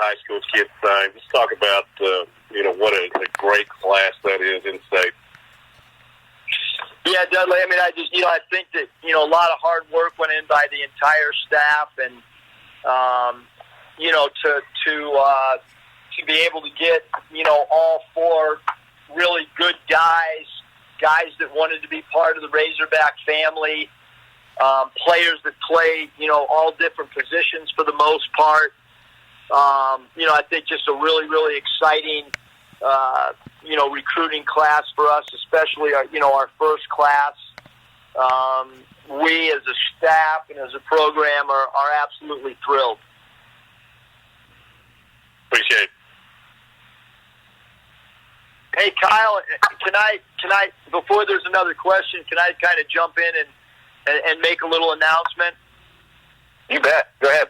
high school kids thing. Let's talk about what a great class that is in state. Yeah, Dudley. I mean, I think that a lot of hard work went in by the entire staff, and to be able to get all four really good guys that wanted to be part of the Razorback family, players that play all different positions for the most part. I think just a really, really exciting recruiting class for us, especially our first class. We as a staff and as a program are absolutely thrilled. Appreciate it. Hey, Kyle, can I before there's another question, can I kind of jump in and make a little announcement? You bet. Go ahead.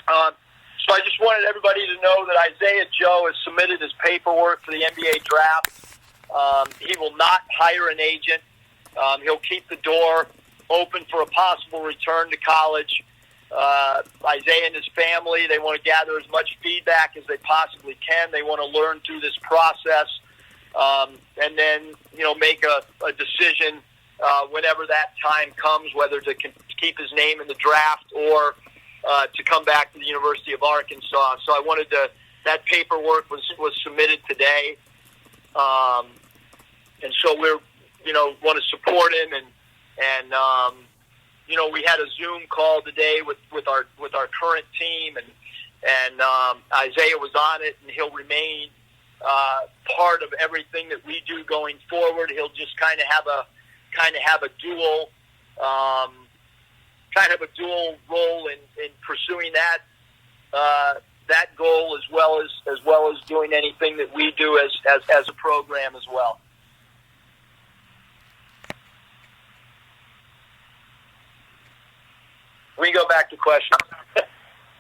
So I just wanted everybody to know that Isaiah Joe has submitted his paperwork for the NBA draft. He will not hire an agent. He'll keep the door open for a possible return to college. Isaiah and his family, they want to gather as much feedback as they possibly can. They want to learn through this process, and then make a decision whenever that time comes, whether to keep his name in the draft or to come back to the University of Arkansas. So I wanted to. That paperwork was submitted today, and so we're want to support him and we had a Zoom call today with our current team, and Isaiah was on it, and he'll remain part of everything that we do going forward. He'll just kind of have a dual role in pursuing that goal as well as doing anything that we do as a program as well. We can go back to questions.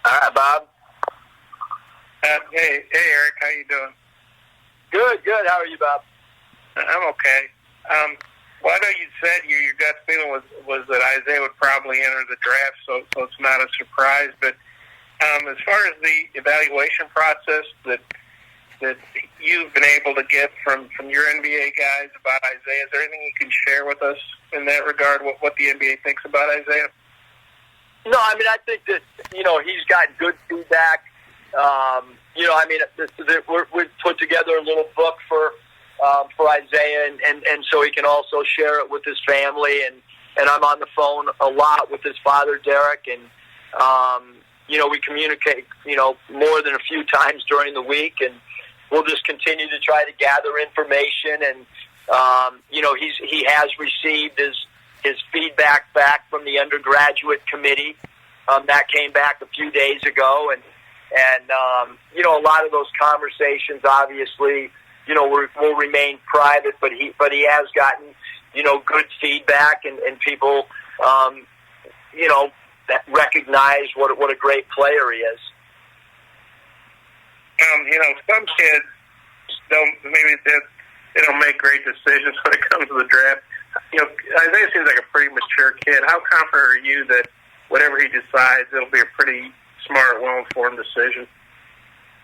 All right, Bob. Hey, Eric, how you doing? Good. How are you, Bob? I'm okay. Well, I know you said your gut feeling was that Isaiah would probably enter the draft, so it's not a surprise. But as far as the evaluation process that you've been able to get from your NBA guys about Isaiah, is there anything you can share with us in that regard? What the NBA thinks about Isaiah? No, I mean, I think that, he's got good feedback. We've put together a little book for Isaiah, and so he can also share it with his family. And I'm on the phone a lot with his father, Derek, and, we communicate, more than a few times during the week, and we'll just continue to try to gather information. And, he has received his feedback back from the undergraduate committee. That came back a few days ago, and a lot of those conversations obviously, will remain private, but he has gotten, good feedback and people, that recognize what a great player he is. Some kids they don't make great decisions when it comes to the draft. Isaiah seems like a pretty mature kid. How confident are you that whatever he decides, it'll be a pretty smart, well-informed decision?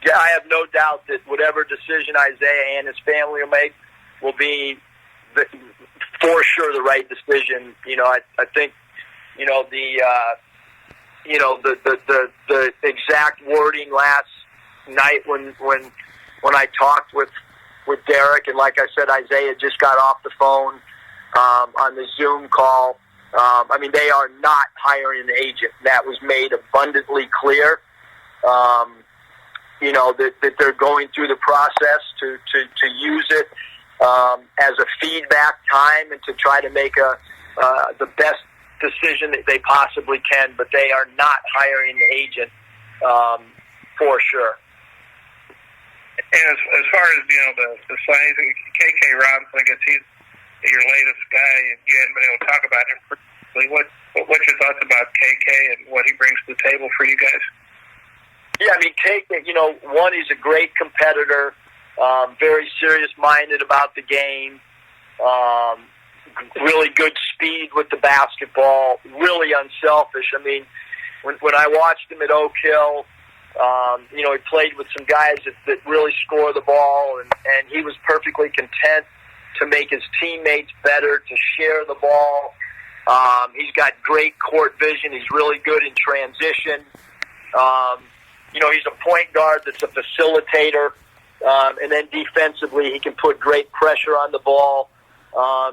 Yeah, I have no doubt that whatever decision Isaiah and his family will make will be for sure the right decision. I think the exact wording last night when I talked with Derek, and like I said, Isaiah just got off the phone on the Zoom call. They are not hiring an agent. That was made abundantly clear. That they're going through the process to use it as a feedback time and to try to make the best decision that they possibly can. But they are not hiring an agent for sure. And as far as the signing, KK Robinson, I guess he's your latest guy, and you hadn't been able to talk about him particularly. What's your thoughts about KK and what he brings to the table for you guys? Yeah, KK, one, he's a great competitor, very serious-minded about the game, really good speed with the basketball, really unselfish. When I watched him at Oak Hill, he played with some guys that really score the ball, and he was perfectly content to make his teammates better, to share the ball. He's got great court vision. He's really good in transition. He's a point guard that's a facilitator. And then defensively, he can put great pressure on the ball.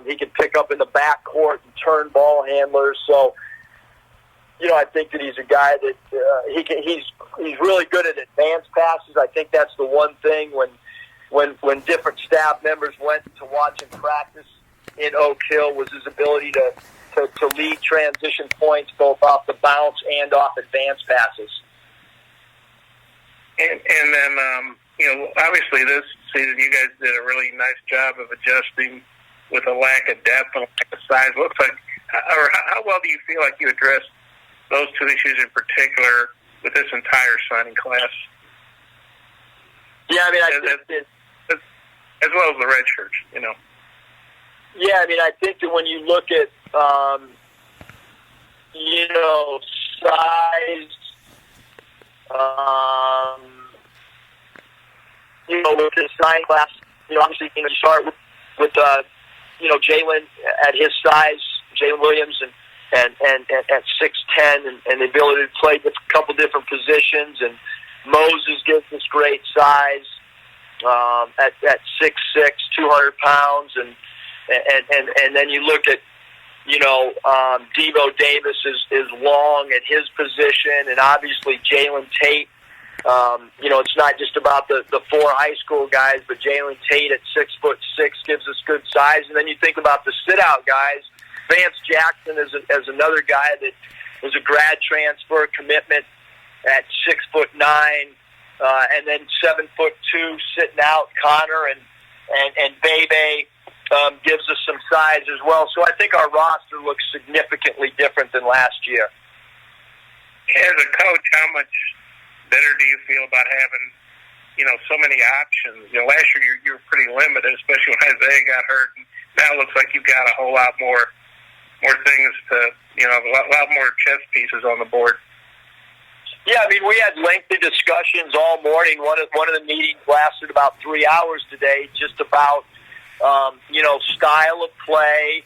He can pick up in the backcourt and turn ball handlers. So, I think that he's a guy that he's really good at advanced passes. I think that's the one thing when different staff members went to watch him practice in Oak Hill was his ability to lead transition points both off the bounce and off advanced passes. And then, obviously this season you guys did a really nice job of adjusting with a lack of depth and a lack of size. Looks like, or how well do you feel like you addressed those two issues in particular with this entire signing class? Yeah, I mean, as well as the red shirts, Yeah, I mean, I think that when you look at, size, with this sign class, obviously, you start with Jaylen at his size, Jaylen Williams, and at 6'10", and the ability to play with a couple different positions, and Moses gives us great size at 6'6", 200 pounds, and then you look at Devo Davis is long at his position, and obviously Jalen Tate. It's not just about the four high school guys, but Jalen Tate at 6'6" gives us good size. And then you think about the sit-out guys. Vance Jackson is another guy that was a grad transfer commitment at 6'9", and then 7'2" sitting out. Connor and Bebe gives us some size as well. So I think our roster looks significantly different than last year. As a coach, how much better do you feel about having, so many options? Last year you were pretty limited, especially when Isaiah got hurt. And now it looks like you've got a whole lot more things to, a lot more chess pieces on the board. Yeah, I mean, we had lengthy discussions all morning. One of the meetings lasted about 3 hours today, just about, style of play,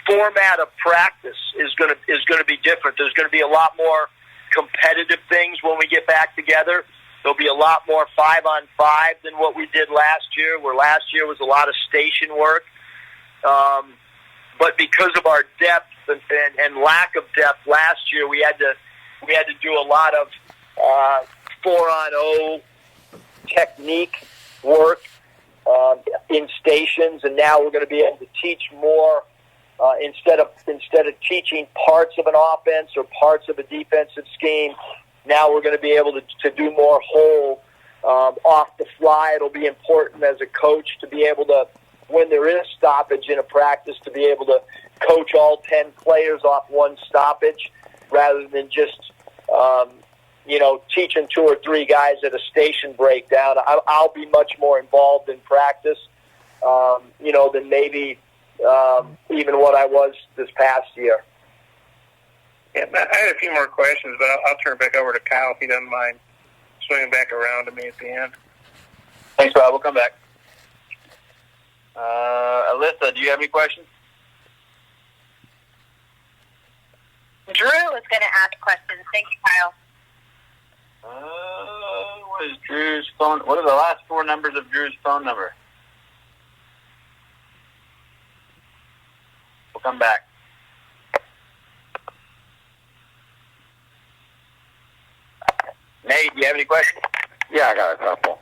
format of practice is going to be different. There's going to be a lot more competitive things when we get back together. There'll be a lot more 5-on-5 than what we did last year, where last year was a lot of station work. But because of our depth and lack of depth last year, we had to do a lot of 4-on-0 technique work in stations, and now we're going to be able to teach more instead of teaching parts of an offense or parts of a defensive scheme. Now we're going to be able to do more whole off the fly. It'll be important as a coach to be able to, when there is stoppage in a practice, to be able to coach all 10 players off one stoppage rather than just teaching 2 or 3 guys at a station breakdown. I'll be much more involved in practice, than maybe even what I was this past year. Yeah, I had a few more questions, but I'll turn it back over to Kyle if he doesn't mind swinging back around to me at the end. Thanks, Rob. We'll come back. Alyssa, do you have any questions? Drew is going to ask questions. Thank you, Kyle. What is Drew's phone? What are the last 4 numbers of Drew's phone number? We'll come back. Nate, do you have any questions? Yeah, I got a couple.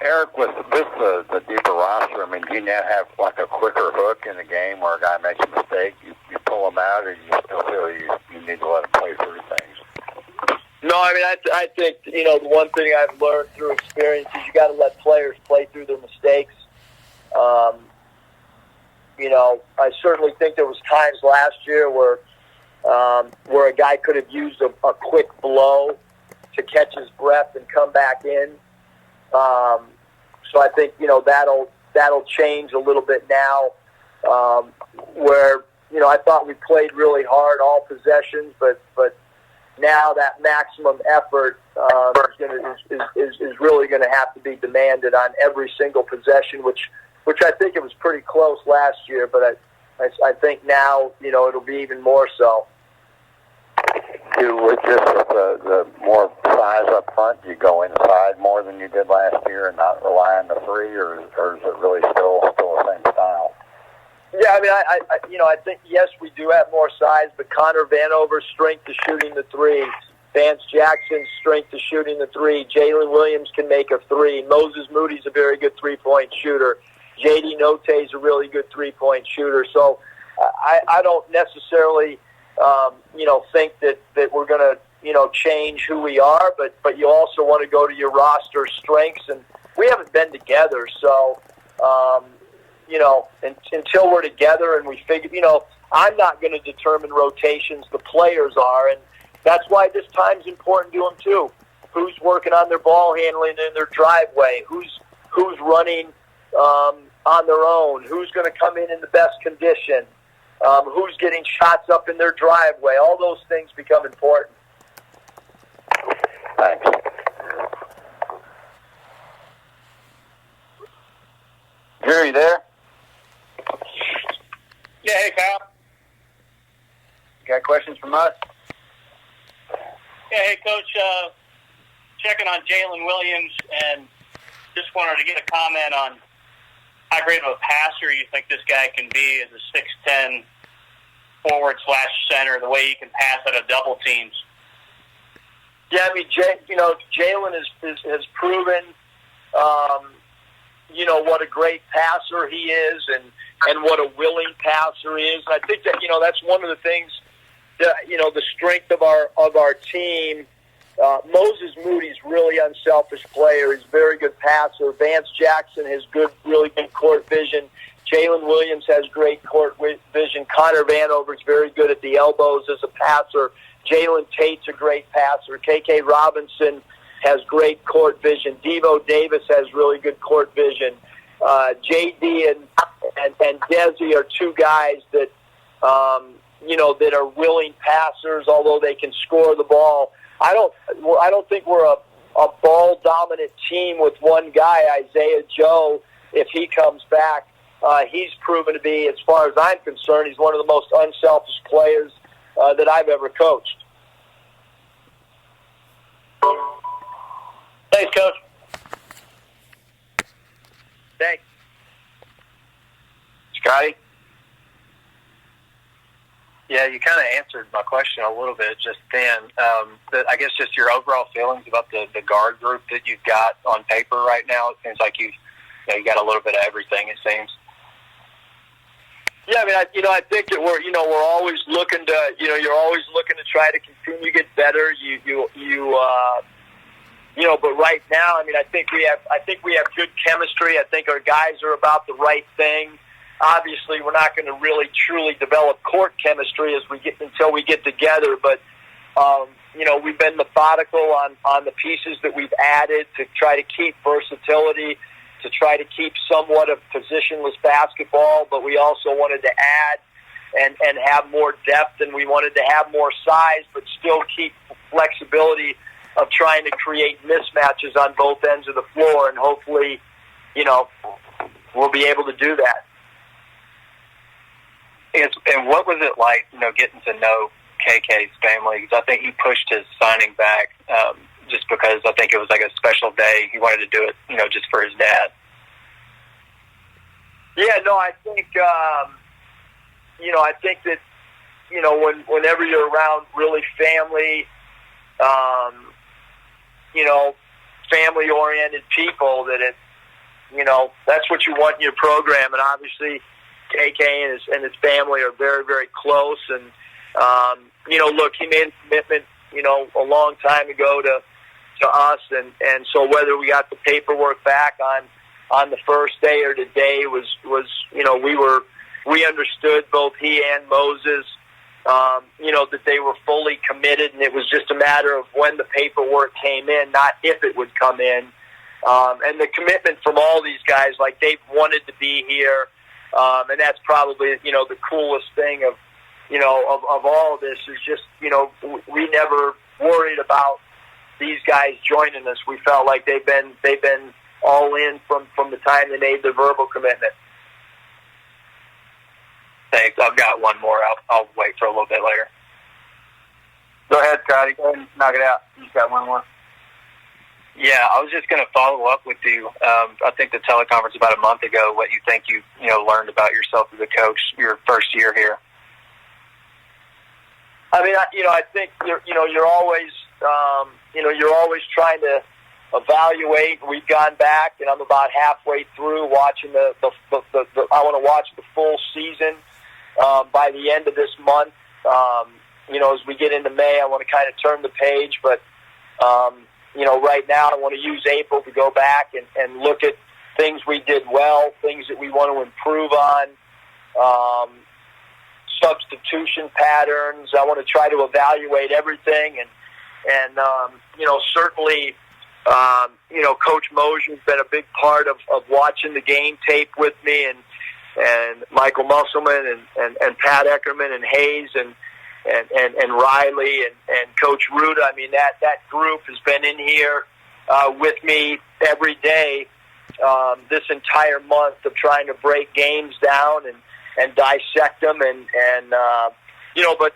Eric, with the deeper roster, I mean, do you now have like a quicker hook in the game where a guy makes a mistake, you pull him out, or you still feel you need to let him play through things? No, I mean, I think, the one thing I've learned through experience is you got to let players play through their mistakes. I certainly think there was times last year where a guy could have used a quick blow to catch his breath and come back in. So I think, that'll change a little bit now, where, I thought we played really hard all possessions, but now that maximum effort is really going to have to be demanded on every single possession, which I think it was pretty close last year, but I think now, it'll be even more so. With the more size up front, you go inside more than you did last year and not rely on the three, or is it really still the same style? Yeah, I mean, I think, yes, we do have more size, but Connor Vanover's strength to shooting the three, Vance Jackson's strength to shooting the three, Jaylen Williams can make a three, Moses Moody's a very good three-point shooter, J.D. Note's a really good three-point shooter. So I don't necessarily, think that we're going to, change who we are, but you also want to go to your roster strengths, and we haven't been together, so until we're together and we figure, I'm not going to determine rotations. The players are, and that's why this time's important to them too. Who's working on their ball handling in their driveway? Who's running on their own? Who's going to come in the best condition? Who's getting shots up in their driveway? All those things become important. Thanks. Drew, you there? Yeah, hey, Kyle. Got questions from us? Yeah, hey, Coach. Checking on Jaylen Williams, and just wanted to get a comment on how great of a passer you think this guy can be as a 6'10" forward/center, the way he can pass out of double teams. Yeah, I mean, Jaylen has proven, what a great passer he is, and what a willing passer he is. And I think that that's one of the things that the strength of our team. Moses Moody's really unselfish player. He's a very good passer. Vance Jackson has really good court vision. Jaylen Williams has great court vision. Connor Vanover's very good at the elbows as a passer. Jalen Tate's a great passer. KK Robinson has great court vision. Devo Davis has really good court vision. JD and Desi are two guys that that are willing passers, although they can score the ball. I don't think we're a ball dominant team with one guy, Isaiah Joe. If he comes back, he's proven to be, as far as I'm concerned, he's one of the most unselfish players that I've ever coached. Thanks, Coach. Thanks. Scotty? Yeah, you kind of answered my question a little bit just then. But I guess just your overall feelings about the guard group that you've got on paper right now. It seems like you got a little bit of everything, it seems. Yeah, I mean, I think that we're always looking to, you're always looking to try to continue to get better. But right now, I mean, I think we have good chemistry. I think our guys are about the right thing. Obviously, we're not going to really truly develop court chemistry until we get together. But we've been methodical on the pieces that we've added to try to keep versatility, to try to keep somewhat of positionless basketball. But we also wanted to add and have more depth, and we wanted to have more size, but still keep flexibility of trying to create mismatches on both ends of the floor. And hopefully, we'll be able to do that. And what was it like, getting to know KK's family? Because I think he pushed his signing back just because I think it was like a special day. He wanted to do it, just for his dad. Yeah, no, I think, I think that, whenever you're around really family, family-oriented people, that that's what you want in your program. And obviously, KK and his family are very, very close. And, look, he made a commitment, a long time ago to us. And so whether we got the paperwork back on the first day or today was we understood, both he and Moses, that they were fully committed, and it was just a matter of when the paperwork came in, not if it would come in. And the commitment from all these guys, like, they've wanted to be here. And that's probably, the coolest thing of all of this is just, we never worried about these guys joining us. We felt like they've been all in from the time they made the verbal commitment. Thanks. I've got one more. I'll wait for a little bit later. Go ahead, Scotty. Go ahead and knock it out. You just got one more. Yeah, I was just going to follow up with you. I think the teleconference about a month ago, what you think you learned about yourself as a coach your first year here. I mean, I think you're always trying to evaluate. We've gone back, and I'm about halfway through watching the I want to watch the full season by the end of this month. As we get into May, I want to kind of turn the page, but right now I want to use April to go back and look at things we did well, things that we want to improve on, substitution patterns. I want to try to evaluate everything, and certainly, Coach Mosier's been a big part of watching the game tape with me, and Michael Musselman and Pat Eckerman and Hayes and Riley and Coach Ruda. I mean, that group has been in here with me every day this entire month of trying to break games down and dissect them, but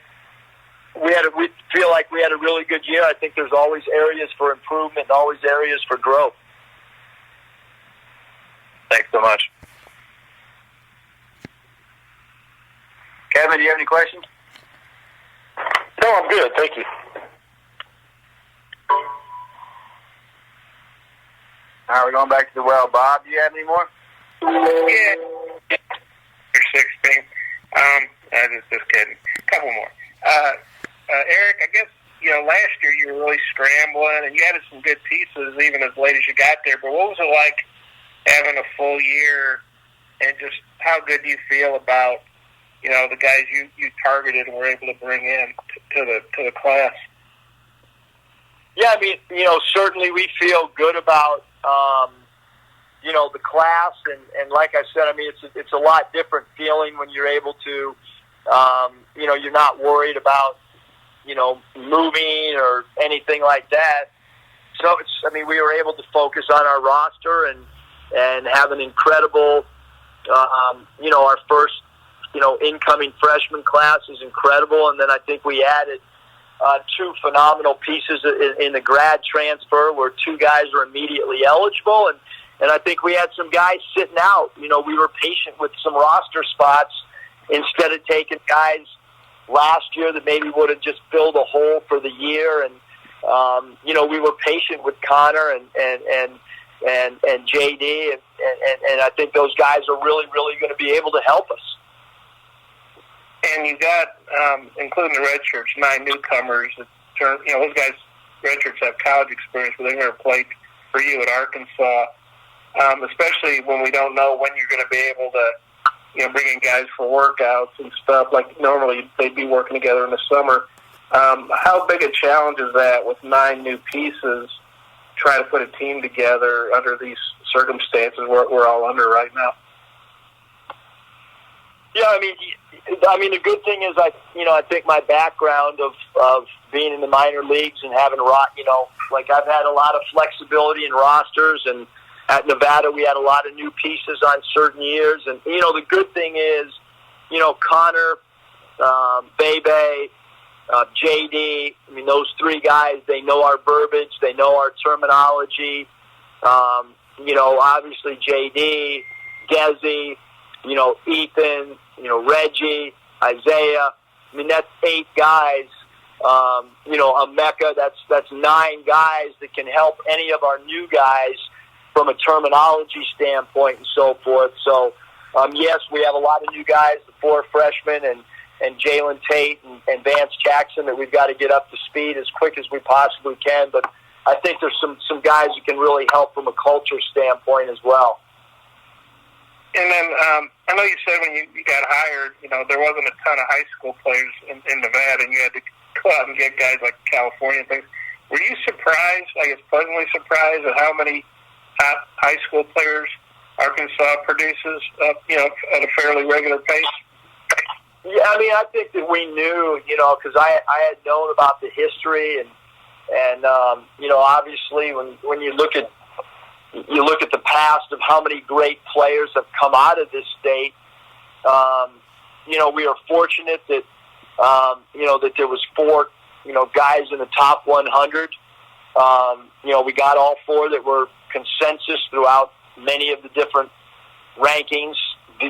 we feel like we had a really good year. I think there's always areas for improvement and always areas for growth. Thanks so much. Kevin, do you have any questions? No, I'm good. Thank you. All right, we're going back to the well. Bob, do you have any more? Yeah. You're 16. Just kidding. A couple more. Eric, I guess, last year you were really scrambling, and you added some good pieces even as late as you got there. But what was it like having a full year, and just how good do you feel about, the guys you targeted and were able to bring in to the class? Yeah, I mean, certainly we feel good about, the class, and like I said, I mean, it's a lot different feeling when you're able to, you're not worried about, moving or anything like that. So we were able to focus on our roster and have an incredible, our first, incoming freshman class is incredible. And then I think we added two phenomenal pieces in the grad transfer where two guys were immediately eligible. And I think we had some guys sitting out. We were patient with some roster spots instead of taking guys last year that maybe would have just filled a hole for the year. And, we were patient with Connor and JD. And I think those guys are really, really going to be able to help us. And you got, including the redshirts, 9 newcomers. Those guys, redshirts, have college experience, but they've never played for you at Arkansas. Especially when we don't know when you're going to be able to, bring in guys for workouts and stuff. Like normally they'd be working together in the summer. How big a challenge is that with 9 new pieces, trying to put a team together under these circumstances we're all under right now? Yeah, I mean, the good thing is, I think my background of being in the minor leagues and having I've had a lot of flexibility in rosters, and at Nevada we had a lot of new pieces on certain years. And the good thing is, Connor, Bebe, JD. I mean, those 3 guys, they know our verbiage, they know our terminology. Obviously JD, Desi, Ethan, Reggie, Isaiah. I mean, that's 8 guys. Emeka, that's 9 guys that can help any of our new guys from a terminology standpoint and so forth. So, yes, we have a lot of new guys, the 4 freshmen and Jalen Tate and Vance Jackson that we've got to get up to speed as quick as we possibly can. But I think there's some guys who can really help from a culture standpoint as well. And then I know you said when you got hired, there wasn't a ton of high school players in Nevada, and you had to go out and get guys like California and things. Were you surprised, I guess pleasantly surprised, at how many top high school players Arkansas produces, at a fairly regular pace? Yeah, I mean, I think that we knew, because I had known about the history, and And obviously, when you look at the past of how many great players have come out of this state, we are fortunate that that there was 4 guys in the top 100. We got all 4 that were consensus throughout many of the different rankings.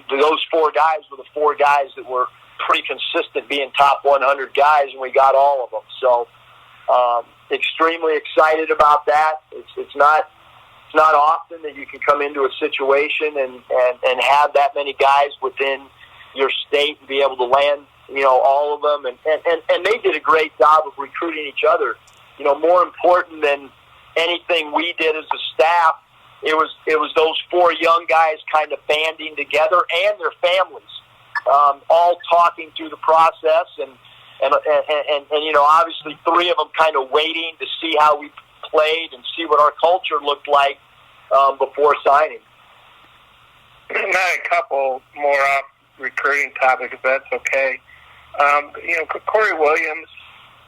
Those 4 guys were the 4 guys that were pretty consistent being top 100 guys, and we got all of them. So extremely excited about that. It's not often that you can come into a situation and have that many guys within your state and be able to land all of them. And they did a great job of recruiting each other. More important than anything we did as a staff, it was those 4 young guys kind of banding together and their families, all talking through the process and obviously 3 of them kind of waiting to see how we played and see what our culture looked like before signing. Not a couple more off recruiting topics, if that's okay. Corey Williams,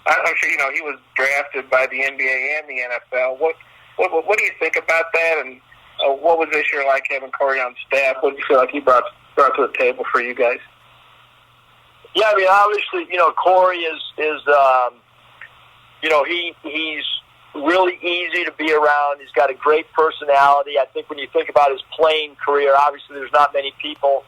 I'm sure he was drafted by the NBA and the NFL. What do you think about that? And what was this year like having Corey on staff? What do you feel like he brought to the table for you guys? Yeah, I mean, obviously, Corey is he's really easy to be around. He's got a great personality. I think when you think about his playing career, obviously there's not many people,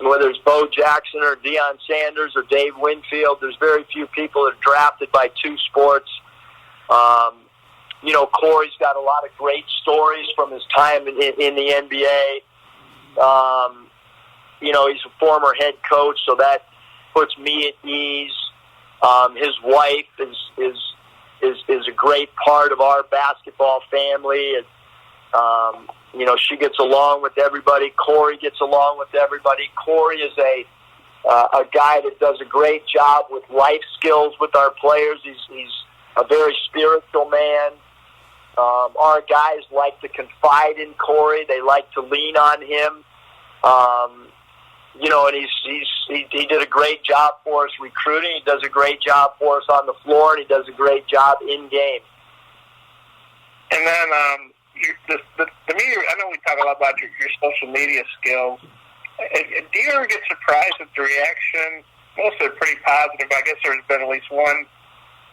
whether it's Bo Jackson or Deion Sanders or Dave Winfield, there's very few people that are drafted by 2 sports. Corey's got a lot of great stories from his time in the NBA. He's a former head coach, so that puts me at ease. His wife is a great part of our basketball family. And, she gets along with everybody. Corey gets along with everybody. Corey is a guy that does a great job with life skills with our players. He's a very spiritual man. Our guys like to confide in Corey. They like to lean on him. And he did a great job for us recruiting. He does a great job for us on the floor, and he does a great job in game. And then the media. I know we talk a lot about your social media skills. Do you ever get surprised at the reaction? Most of it pretty positive. I guess there's been at least one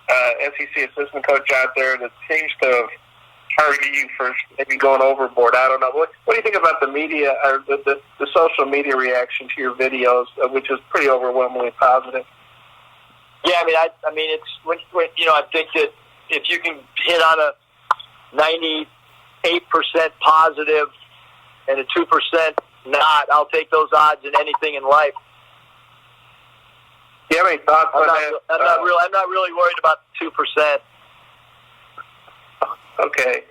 SEC assistant coach out there that seems to have targeted you for maybe going overboard. I don't know. What do you think about the media or the social media reaction to your videos, which is pretty overwhelmingly positive? Yeah, I mean, it's when I think that if you can hit on a 98% positive and a 2% not, I'll take those odds in anything in life. Do you have any thoughts on that? I'm not really worried about the 2%. Okay.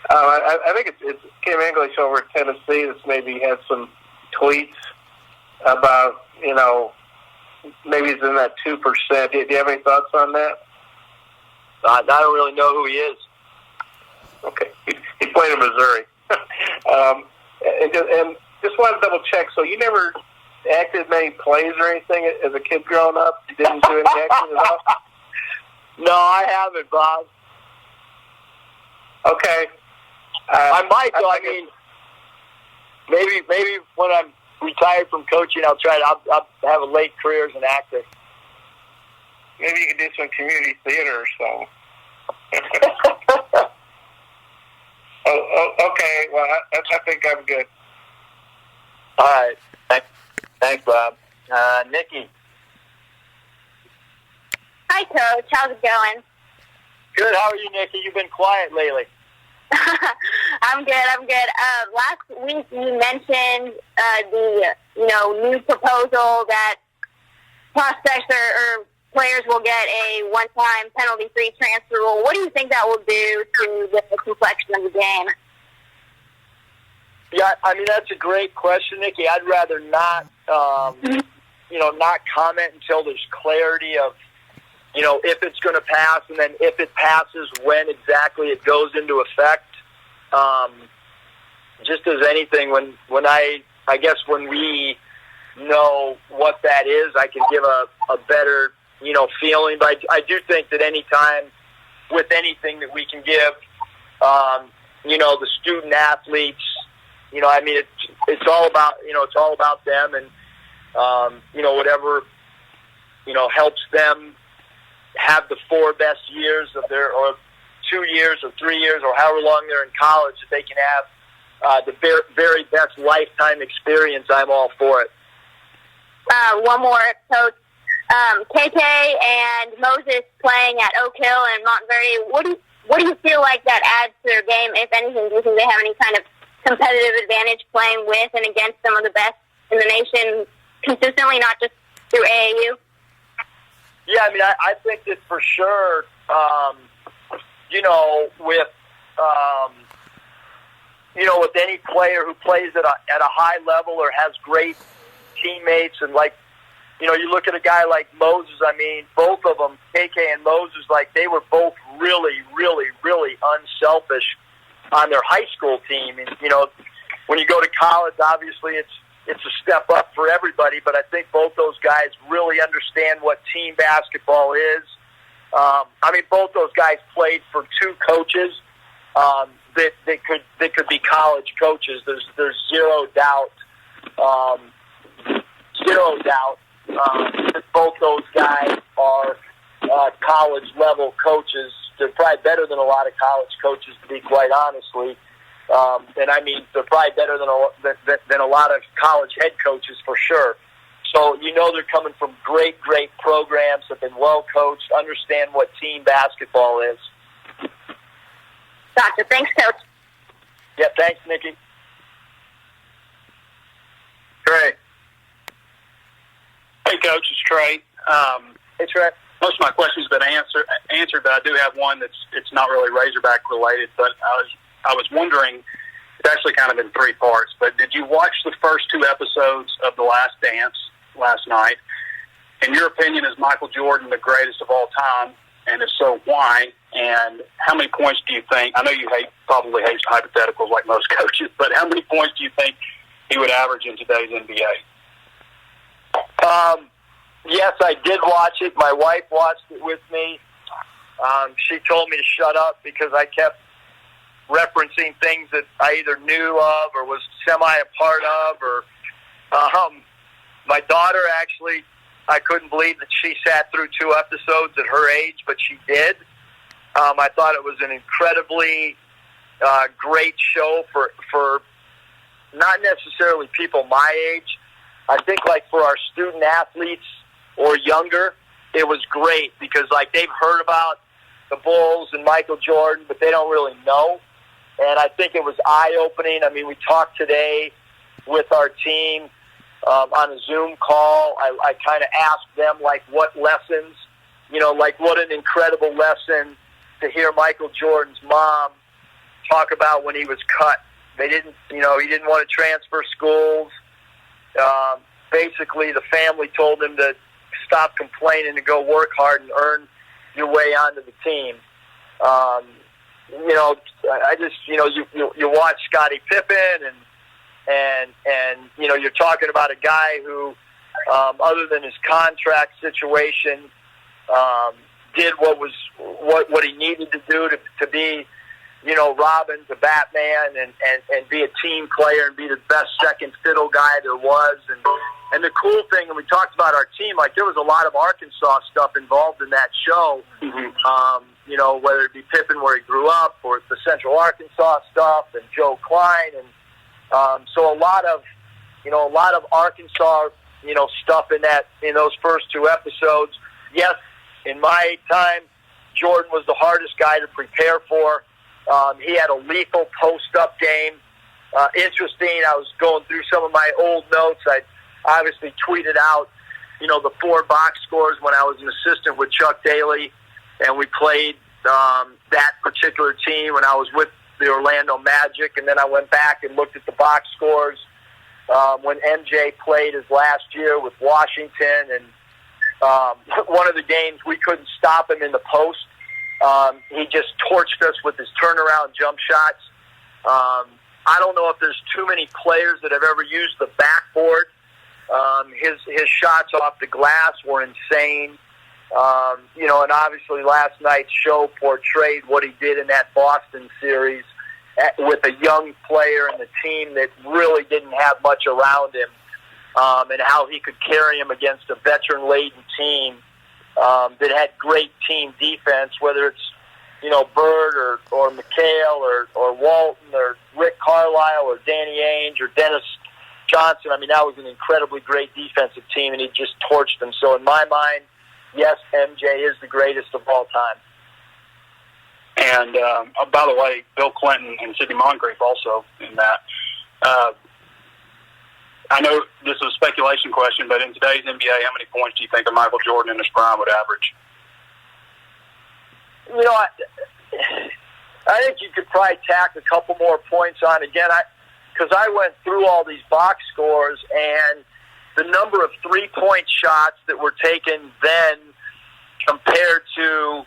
I think it's Kim English over at Tennessee that's maybe had some tweets about, maybe it's in that 2%. Do you have any thoughts on that? I don't really know who he is. Okay. He played in Missouri. And just want to double check. So you never acted many plays or anything as a kid growing up? You didn't do any acting at all? No, I haven't, Bob. Okay. I might, though. I mean, maybe when I'm retired from coaching, I'll have a late career as an actor. Maybe you could do some community theater or so. Okay. Well, I think I'm good. All right. Thanks, Bob. Nikki. Hi, Coach. How's it going? Good. How are you, Nikki? You've been quiet lately. I'm good. Last week you mentioned the new proposal that prospects or players will get a one-time penalty-free transfer rule. What do you think that will do to the complexion of the game? Yeah, I mean, that's a great question, Nikki. I'd rather not, not comment until there's clarity of, if it's going to pass, and then if it passes, when exactly it goes into effect. Just as anything, when we know what that is, I can give a better feeling. But I do think that any time with anything that we can give, the student athletes, it's all about them, and whatever helps them have the 4 best years of their, or 2 years or 3 years or however long they're in college, that they can have the very best lifetime experience. I'm all for it. One more, Coach. KK and Moses playing at Oak Hill and Montverde. What do you feel like that adds to their game, if anything? Do you think they have any kind of competitive advantage playing with and against some of the best in the nation consistently, not just through AAU? Yeah, I think that for sure, with any player who plays at a high level or has great teammates, and you look at a guy like Moses, both of them, KK and Moses, they were both really, really, really unselfish on their high school team. And, when you go to college, obviously it's a step up for everybody, but I think both those guys really understand what team basketball is. Both those guys played for 2 coaches that could be college coaches. There's zero doubt. That both those guys are college-level coaches. They're probably better than a lot of college coaches, to be quite honestly. They're probably better than a lot of college head coaches for sure. So they're coming from great programs, have been well coached, understand what team basketball is. Gotcha. Thanks, Coach. Yeah, thanks, Nikki. Trey. Hey, Coach, it's Trey. Hey, Trey. Most of my questions have been answered, but I do have one it's not really Razorback related. But I was wondering, it's actually kind of in 3 parts. But did you watch the first 2 episodes of The Last Dance last night? In your opinion, is Michael Jordan the greatest of all time? And if so, why? And how many points do you think? I know you probably hate hypotheticals like most coaches, but how many points do you think he would average in today's NBA? Yes, I did watch it. My wife watched it with me. She told me to shut up because I kept referencing things that I either knew of or was semi a part of. Or my daughter, actually, I couldn't believe that she sat through 2 episodes at her age, but she did. I thought it was an incredibly great show for not necessarily people my age. I think for our student athletes or younger, it was great because they've heard about the Bulls and Michael Jordan, but they don't really know. And I think it was eye-opening. We talked today with our team on a Zoom call. I kind of asked them what lessons, what an incredible lesson to hear Michael Jordan's mom talk about when he was cut. They didn't, he didn't want to transfer schools. Basically, the family told him to stop complaining and go work hard and earn your way onto the team. I just, you watch Scottie Pippen and you're talking about a guy who, other than his contract situation, did what he needed to do to be, Robin to Batman and be a team player and be the best second fiddle guy there was. And the cool thing, and we talked about our team, there was a lot of Arkansas stuff involved in that show. Mm-hmm. Whether it be Pippen where he grew up or the Central Arkansas stuff and Joe Klein. And so a lot of Arkansas, stuff in those first 2 episodes. Yes, in my time, Jordan was the hardest guy to prepare for. He had a lethal post-up game. Interesting, I was going through some of my old notes. I obviously tweeted out, the 4 box scores when I was an assistant with Chuck Daly, and we played that particular team when I was with the Orlando Magic, and then I went back and looked at the box scores when MJ played his last year with Washington, and one of the games we couldn't stop him in the post. He just torched us with his turnaround jump shots. I don't know if there's too many players that have ever used the backboard. His shots off the glass were insane. And obviously last night's show portrayed what he did in that Boston series with a young player and the team that really didn't have much around him, and how he could carry him against a veteran-laden team that had great team defense, whether it's, Bird or McHale or Walton or Rick Carlisle or Danny Ainge or Dennis Johnson. I mean, that was an incredibly great defensive team, and he just torched them. So in my mind, yes, MJ is the greatest of all time. And by the way, Bill Clinton and Sidney Moncrief also in that. I know this is a speculation question, but in today's NBA, how many points do you think a Michael Jordan in his prime would average? I think you could probably tack a couple more points on. Again, because I went through all these box scores, and the number of three-point shots that were taken then compared to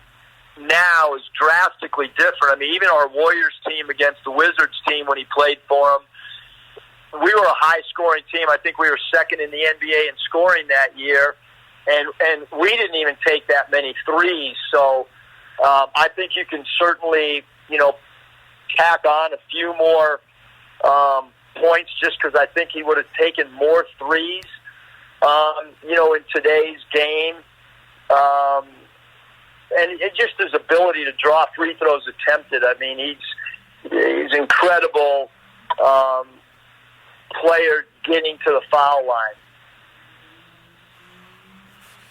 now is drastically different. I mean, even our Warriors team against the Wizards team when he played for them, we were a high-scoring team. I think we were second in the NBA in scoring that year, and we didn't even take that many threes. So I think you can certainly, tack on a few more points just because I think he would have taken more threes, in today's game. And just his ability to draw free throws attempted. I mean, he's incredible player getting to the foul line.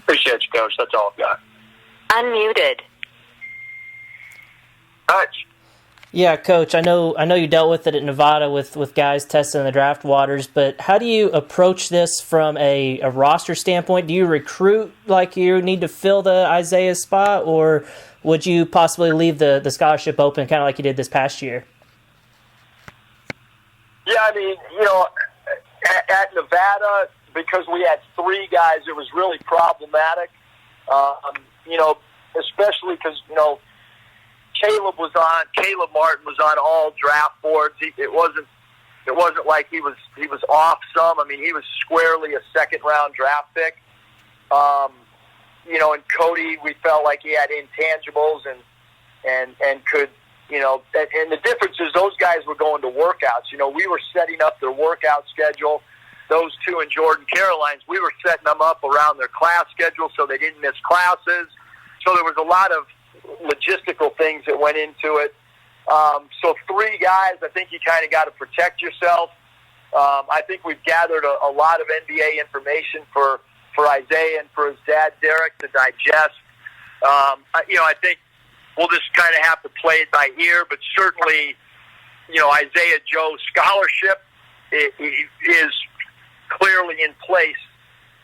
Appreciate you, Coach. That's all I've got. Unmuted. Touch. Yeah, Coach, I know you dealt with it at Nevada with guys testing the draft waters, but how do you approach this from a roster standpoint? Do you recruit like you need to fill the Isaiah spot, or would you possibly leave the scholarship open kind of like you did this past year? Yeah, I mean, at Nevada, because we had three guys, it was really problematic, especially because, Caleb Martin was on all draft boards. It wasn't like he was off some. I mean, he was squarely a second-round draft pick. And Cody, we felt like he had intangibles and could, and the difference is those guys were going to workouts. We were setting up their workout schedule. Those two in Jordan Caroline's, we were setting them up around their class schedule so they didn't miss classes. So there was a lot of logistical things that went into it. So three guys, I think you kind of got to protect yourself. I think we've gathered a lot of NBA information for Isaiah and for his dad, Derek, to digest. I think we'll just kind of have to play it by ear, but certainly, Isaiah Joe's scholarship is clearly in place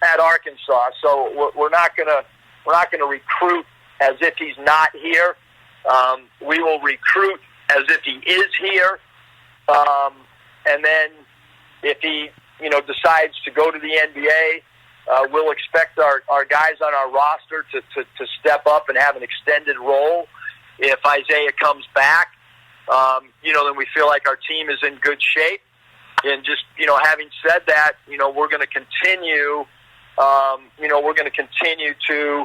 at Arkansas. So we're not gonna recruit as if he's not here. We will recruit as if he is here. And then if he, decides to go to the NBA, we'll expect our guys on our roster to step up and have an extended role. If Isaiah comes back, then we feel like our team is in good shape. And just, having said that, we're going to continue, to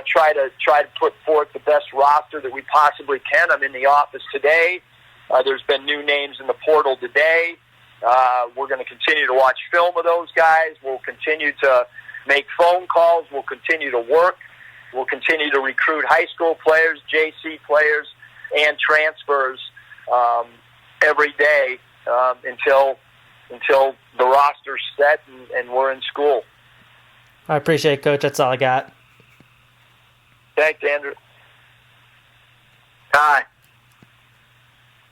try to put forth the best roster that we possibly can. I'm in the office today. There's been new names in the portal today. We're going to continue to watch film of those guys. We'll continue to make phone calls. We'll continue to work. We'll continue to recruit high school players, JC players, and transfers every day until the roster's set and we're in school. I appreciate it, Coach. That's all I got. Thanks, Andrew. Hi.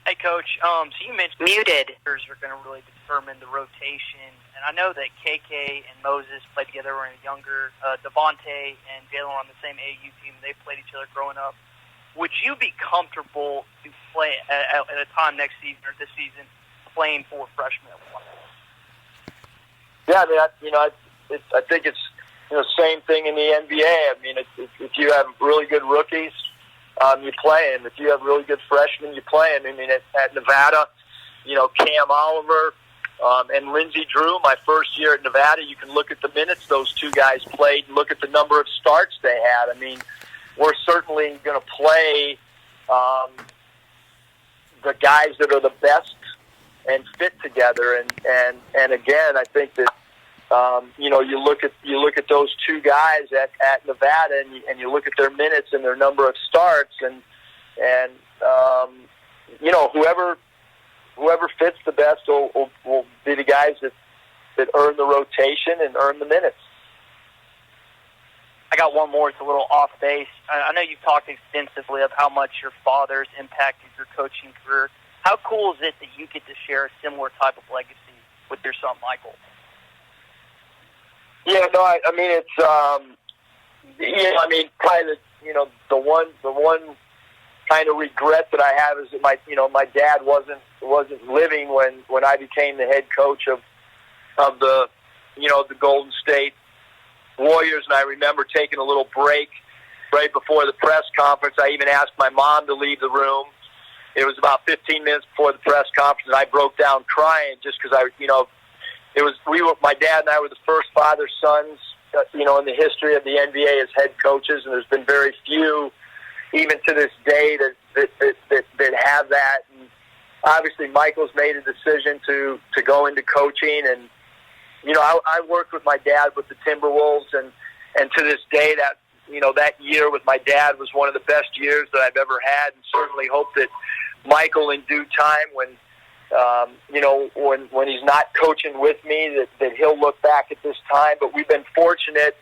Hey, Coach. So you mentioned Muted. are going to really determine the rotation, and I know that KK and Moses played together when they were younger. Devontae and Jaylen were on the same AAU team. They played each other growing up. Would you be comfortable to play at a time next season or this season playing for freshmen? Yeah, I think it's same thing in the NBA. I mean, if you have really good rookies, you play them. If you have really good freshmen, you play them. I mean, at Nevada, Cam Oliver, And Lindsey Drew, my first year at Nevada, you can look at the minutes those two guys played and look at the number of starts they had. I mean, we're certainly going to play the guys that are the best and fit together. And again, I think that you look at those two guys at Nevada, and you look at their minutes and their number of starts, and whoever fits the best will be the guys that earn the rotation and earn the minutes. I got one more. It's a little off base. I know you've talked extensively of how much your father's impacted your coaching career. How cool is it that you get to share a similar type of legacy with your son, Michael? Yeah, no, I mean, it's, probably the one kind of regret that I have is that my dad wasn't living when I became the head coach of the Golden State Warriors, and I remember taking a little break right before the press conference. I even asked my mom to leave the room. It was about 15 minutes before the press conference, and I broke down crying just because my dad and I were the first father-sons, in the history of the NBA as head coaches, and there's been very few, even to this day, that have that. And obviously, Michael's made a decision to go into coaching, and I worked with my dad with the Timberwolves, and to this day, that year with my dad was one of the best years that I've ever had, and certainly hope that Michael, in due time, when he's not coaching with me, that he'll look back at this time. But we've been fortunate,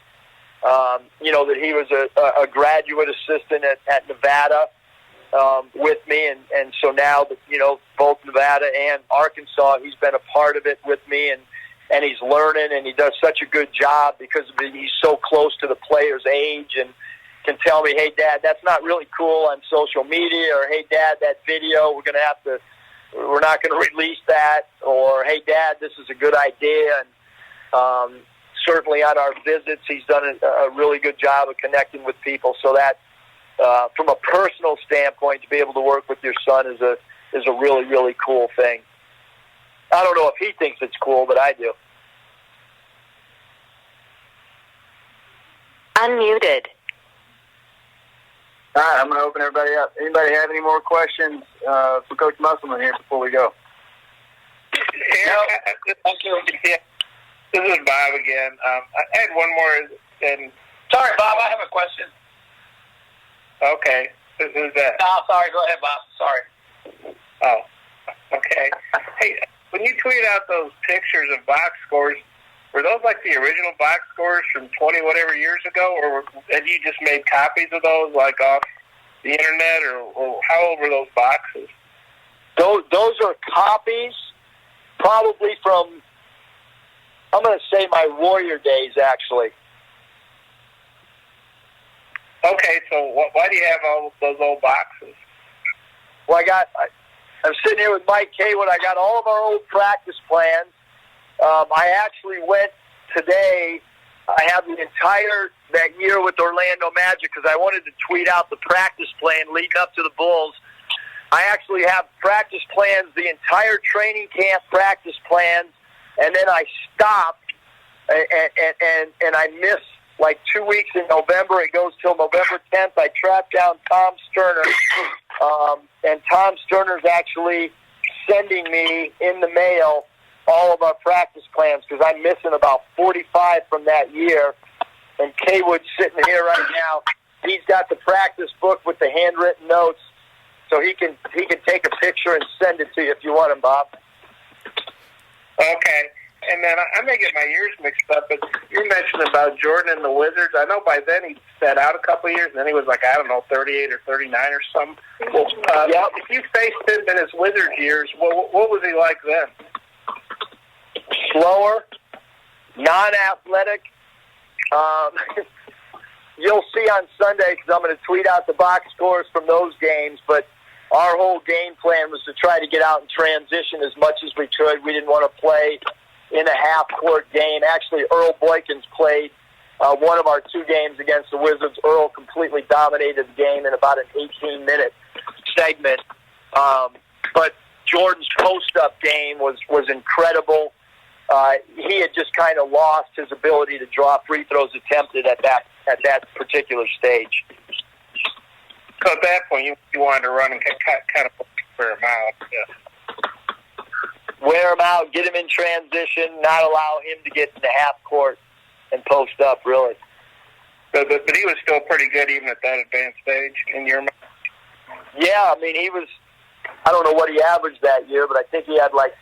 that he was a graduate assistant at Nevada with me, and so now that both Nevada and Arkansas, he's been a part of it with me, and he's learning, and he does such a good job because he's so close to the player's age and can tell me, hey, Dad, that's not really cool on social media, or hey, Dad, that video, we're not going to release that, or hey, Dad, this is a good idea. And certainly on our visits, he's done a really good job of connecting with people. So that, from a personal standpoint, to be able to work with your son is a really, really cool thing. I don't know if he thinks it's cool, but I do. Unmuted. All right, I'm going to open everybody up. Anybody have any more questions for Coach Musselman here before we go? Thank you. Yeah. This is Bob again. I had one more. And sorry, Bob, I have a question. Okay. Who's that? No, sorry. Go ahead, Bob. Sorry. Oh, okay. Hey, when you tweet out those pictures of box scores, were those like the original box scores from 20 whatever years ago, or had you just made copies of those like off the internet, or how old were those boxes? Those are copies, probably from, I'm going to say, my Warrior days, actually. Okay, so why do you have all those old boxes? Well, I'm sitting here with Mike Haywood. I got all of our old practice plans. I actually went today. I have the entire that year with Orlando Magic because I wanted to tweet out the practice plan leading up to the Bulls. I actually have practice plans, the entire training camp practice plans, and then I stopped and I miss like 2 weeks in November. It goes till November 10th. I tracked down Tom Sterner, and Tom Sterner's actually sending me in the mail all of our practice plans because I'm missing about 45 from that year. And Kaywood's sitting here right now. He's got the practice book with the handwritten notes, so he can take a picture and send it to you if you want him, Bob. Okay. And then I may get my years mixed up, but you mentioned about Jordan and the Wizards. I know by then he sat out a couple of years, and then he was like, 38 or 39 or something. Well, if you faced him in his Wizards years, what was he like then? Slower, non-athletic. You'll see on Sunday because I'm going to tweet out the box scores from those games, but our whole game plan was to try to get out and transition as much as we could. We didn't want to play in a half-court game. Actually, Earl Boykins played one of our two games against the Wizards. Earl completely dominated the game in about an 18-minute segment. But Jordan's post-up game was incredible. He had just kind of lost his ability to draw free throws attempted at that particular stage. So at that point, you wanted to run and kind of wear him out. Yeah. Wear him out, get him in transition, not allow him to get in the half court and post up, really. But he was still pretty good even at that advanced stage in your mind? Yeah, I mean, he was, I don't know what he averaged that year, but I think he had like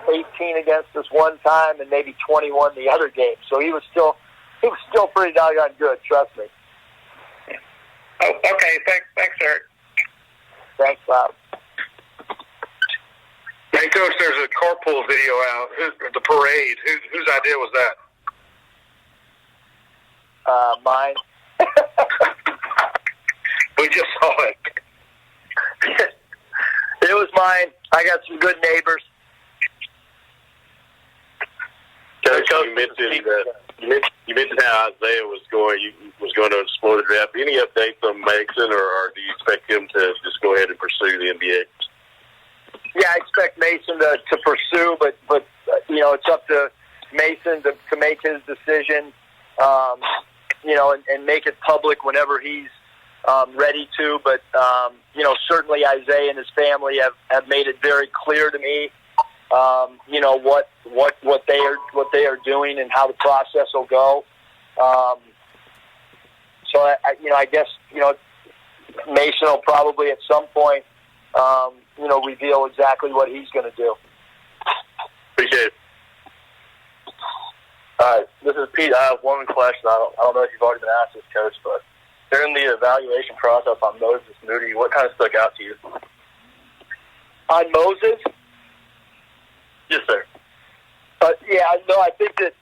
18 against us one time and maybe 21 the other game. So he was still pretty doggone good, trust me. Oh, okay. Thanks, Eric. Thanks, Bob. Hey, Coach, there's a carpool video out. The parade. Whose idea was that? Mine. We just saw it. It was mine. I got some good neighbors. Coach, you mentioned how Isaiah was going to explore the draft. Any updates on Mason, or do you expect him to just go ahead and pursue the NBA? Yeah, I expect Mason to pursue, but it's up to Mason to make his decision, and make it public whenever he's ready to. But certainly Isaiah and his family have made it very clear to me, what they are doing and how the process will go. So I guess Mason will probably at some point reveal exactly what he's going to do. Appreciate it. This is Pete. I have one question. I don't know if you've already been asked this, Coach, but during the evaluation process on Moses Moody, what kind of stuck out to you? On Moses? Yes, sir. I think that,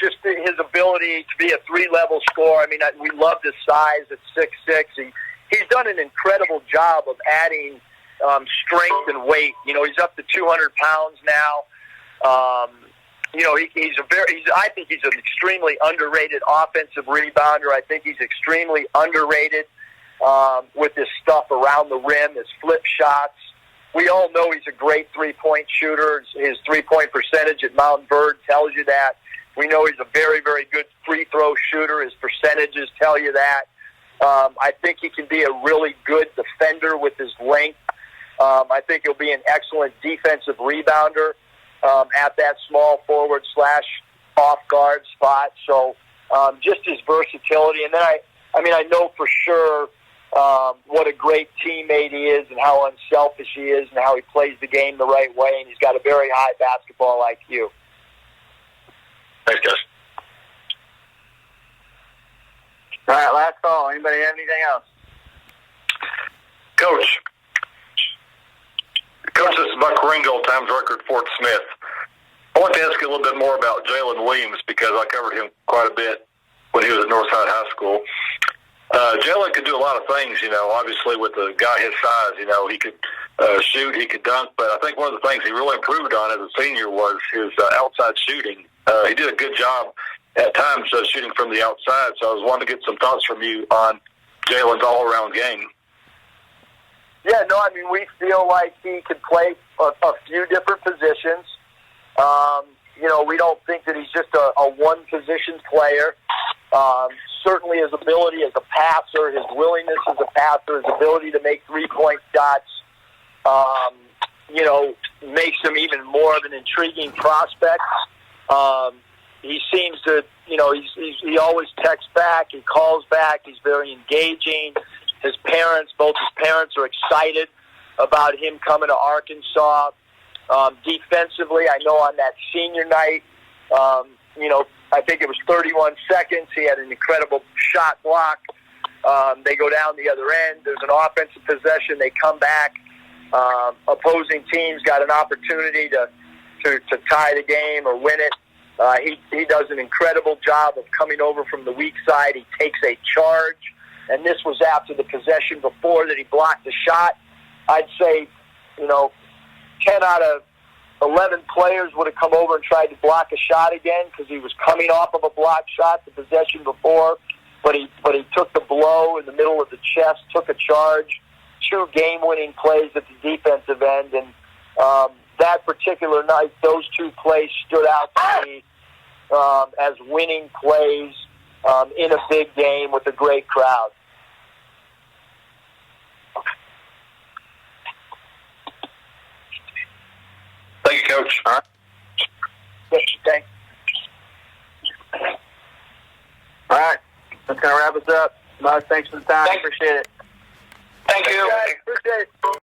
just his ability to be a three-level scorer. I mean, we loved his size at 6'6". He's done an incredible job of adding strength and weight. He's up to 200 pounds now. I think he's an extremely underrated offensive rebounder. I think he's extremely underrated with his stuff around the rim, his flip shots. We all know he's a great three-point shooter. His three-point percentage at Mountain Bird tells you that. We know he's a very, very good free throw shooter. His percentages tell you that. I think he can be a really good defender with his length. I think he'll be an excellent defensive rebounder at that small forward / off guard spot. So just his versatility. And then I know for sure what a great teammate he is and how unselfish he is and how he plays the game the right way. And he's got a very high basketball IQ. Thanks, guys. All right, last call. Anybody have anything else? Coach, this is Buck Ringgold, Times Record, Fort Smith. I want to ask you a little bit more about Jaylen Williams because I covered him quite a bit when he was at Northside High School. Jaylen could do a lot of things, obviously with a guy his size, he could shoot, he could dunk, but I think one of the things he really improved on as a senior was his outside shooting. He did a good job at times shooting from the outside, so I was wanting to get some thoughts from you on Jaylen's all-around game. Yeah, we feel like he could play a few different positions. We don't think that he's just a one-position player. Certainly his ability as a passer, his willingness as a passer, his ability to make three-point shots, makes him even more of an intriguing prospect. He seems to, he always texts back, he calls back, he's very engaging. Both his parents are excited about him coming to Arkansas. Defensively, I know on that senior night, I think it was 31 seconds. He had an incredible shot block. They go down the other end. There's an offensive possession. They come back. Opposing teams got an opportunity to tie the game or win it. He does an incredible job of coming over from the weak side. He takes a charge. And this was after the possession before that he blocked the shot. I'd say, 10 out of 11 players would have come over and tried to block a shot again because he was coming off of a blocked shot the possession before. But he took the blow in the middle of the chest, took a charge, 2 game-winning plays at the defensive end. And, that particular night, those two plays stood out to me as winning plays in a big game with a great crowd. Thank you, Coach. All right. Yes, thanks. All right. That's going to wrap us up. Mike, thanks for the time. Thanks. Appreciate it. Thank you. Appreciate it.